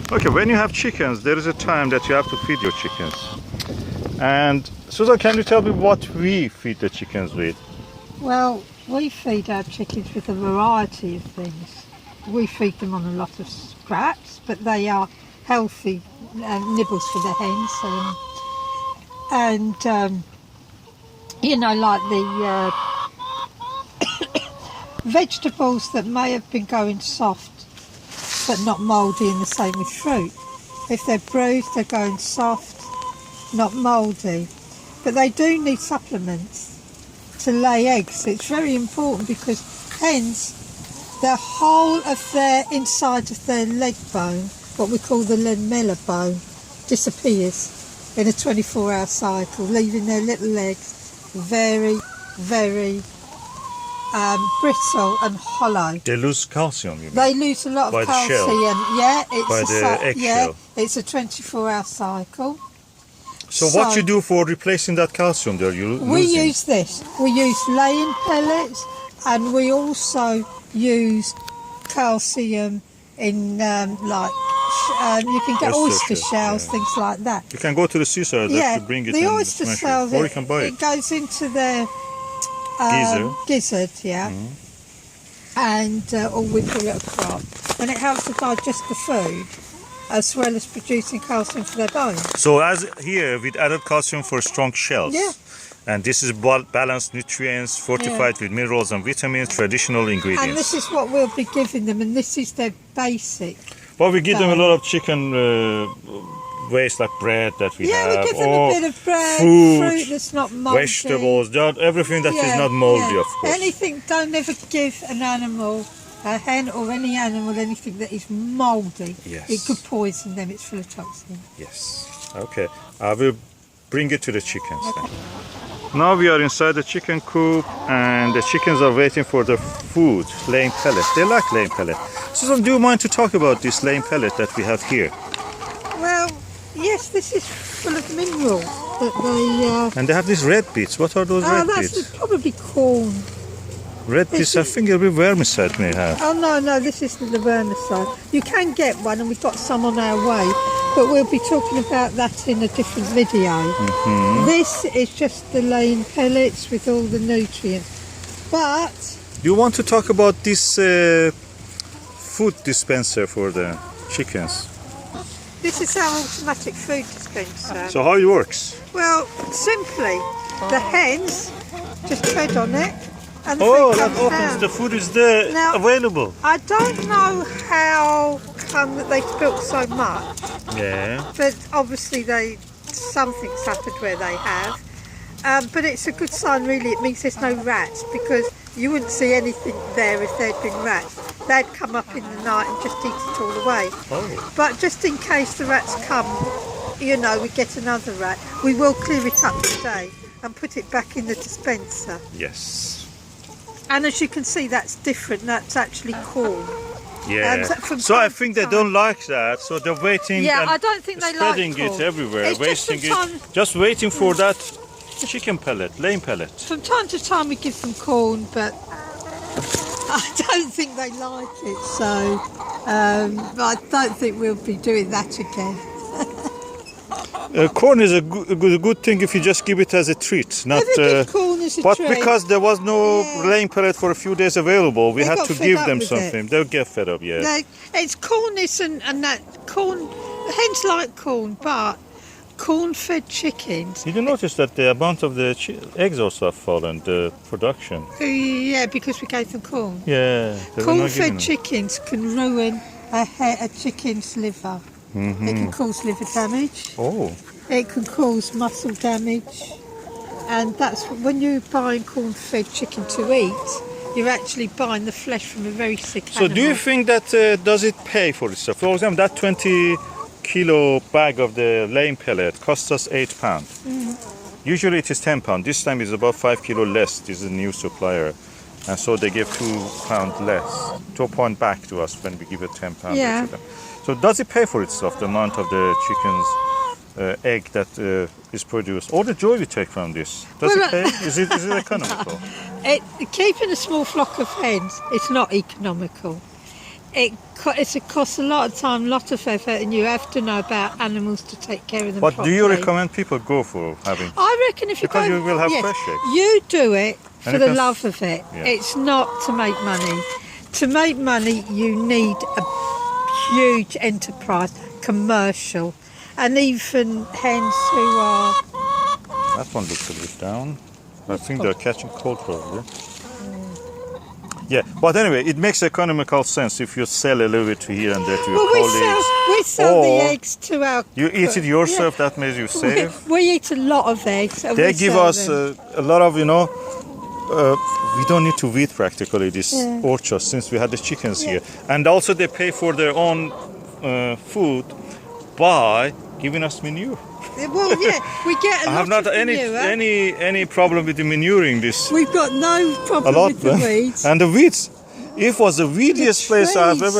Okay, when you have chickens, there is a time that you have to feed your chickens. And Susan, can you tell me what we feed the chickens with? Well, we feed our chickens with a variety of things. We feed them on a lot of scraps, but they are healthy nibbles for the hens. You know, like the vegetables that may have been going soft but not mouldy, and the same with fruit. If they're bruised, they're going soft, not mouldy. But they do need supplements to lay eggs. It's very important because hens, the whole of their inside of their leg bone, what we call the lamella bone, disappears in a 24-hour cycle, leaving their little legs very, very brittle and hollow. They lose calcium, you mean? They lose a lot of calcium. Yeah, it's a 24-hour cycle. So what you do for replacing that calcium there? We use this. We use laying pellets, and we also use calcium in you can get oyster shells, things like that. You can go to the seaside to bring it. The oyster shells, or you can buy it. It goes into the gizzard, and or we call it a crop, and it helps to digest the food as well as producing calcium for their bones. So as here, we've added calcium for strong shells. Yeah. And this is balanced nutrients, fortified with minerals and vitamins, traditional ingredients. And this is what we'll be giving them, and this is their basic. Well, we give them a lot of chicken waste, like bread that we have. Yeah, we give them a bit of bread, fruit that's not mouldy. Vegetables, everything that is not mouldy, of course. Anything, don't ever give an animal, a hen or any animal, anything that is mouldy. Yes. It could poison them, it's full of toxins. Yes. Okay, I will bring it to the chickens then. Now we are inside the chicken coop, and the chickens are waiting for the food, laying pellet. They like laying pellet. Susan, do you mind to talk about this laying pellet that we have here? Well, yes, this is full of minerals that they... And they have these red bits. What are those red bits? That's probably corn. Red bits, I think it'll be vermicide may have. Oh, no, this isn't the vermicide. You can get one, and we've got some on our way, but we'll be talking about that in a different video. Mm-hmm. This is just the laying pellets with all the nutrients. But... You want to talk about this food dispenser for the chickens? This is our automatic food dispenser. So how it works? Well, simply, the hens just tread on it, and the food food that comes opens, down. the food is there Now, available. I don't know how come that they've built so much. Yeah. But obviously something's happened where they have. But it's a good sign really. It means there's no rats, because you wouldn't see anything there if there'd been rats. They'd come up in the night and just eat it all away. Oh. But just in case the rats come, we get another rat, we will clear it up today and put it back in the dispenser. Yes. And as you can see, that's different. That's actually corn. Yeah. So I think they don't like that. So they're waiting. Yeah, and I don't think they spreading like corn. it everywhere, It's wasting just waiting for that chicken pellet, laying pellet. From time to time we give them corn, but I don't think they like it. So I don't think we'll be doing that again. Corn is a good thing if you just give it as a treat, not. Corn as a but treat. Because there was no laying pellet for a few days available, we had to give them something. They'll get fed up, yeah. It's cornness and that corn. Hens like corn, but corn-fed chickens. Did you notice that the amount of the eggs also have fallen, the production? Yeah, because we gave them corn. Yeah. Corn-fed chickens can ruin a chicken's liver. Mm-hmm. It can cause liver damage. Oh. It can cause muscle damage. And that's when you're buying corn-fed chicken to eat, you're actually buying the flesh from a very sick animal. So do you think that does it pay for itself? For example, that 20-kilo bag of the laying pellet costs us £8. Mm-hmm. Usually it is £10. This time it's about 5 kilo less. This is a new supplier. And so they give £2 less, 2 pounds back to us when we give it £10. Yeah. So does it pay for itself, the amount of the chicken's egg that is produced? All the joy we take from this, does it pay? Is it economical? Keeping a small flock of hens, it's not economical. it costs a lot of time, a lot of effort, and you have to know about animals to take care of them But properly. do you recommend people go for having? I reckon if you Because go, you will have yes, fresh eggs. you do it And for you the can love of it. yeah. It's not to make money. To make money, you need a huge enterprise, commercial, and even hens who are. That one looks a bit down. I think they're catching cold probably. Yeah, but anyway, it makes economical sense if you sell a little bit here and there to your Well, colleagues. we sell the Or eggs to our. You eat it yourself, that makes you save. We eat a lot of eggs. And They we give sell us them. a lot of, we don't need to weed practically this Yeah. orchard since we had the chickens here. And also they pay for their own food by giving us manure. Well, yeah, we get a I lot have not of any manure. any problem with the manuring this We've got no a problem lot. with the weeds. And the weeds, it was the weediest place I've trees. ever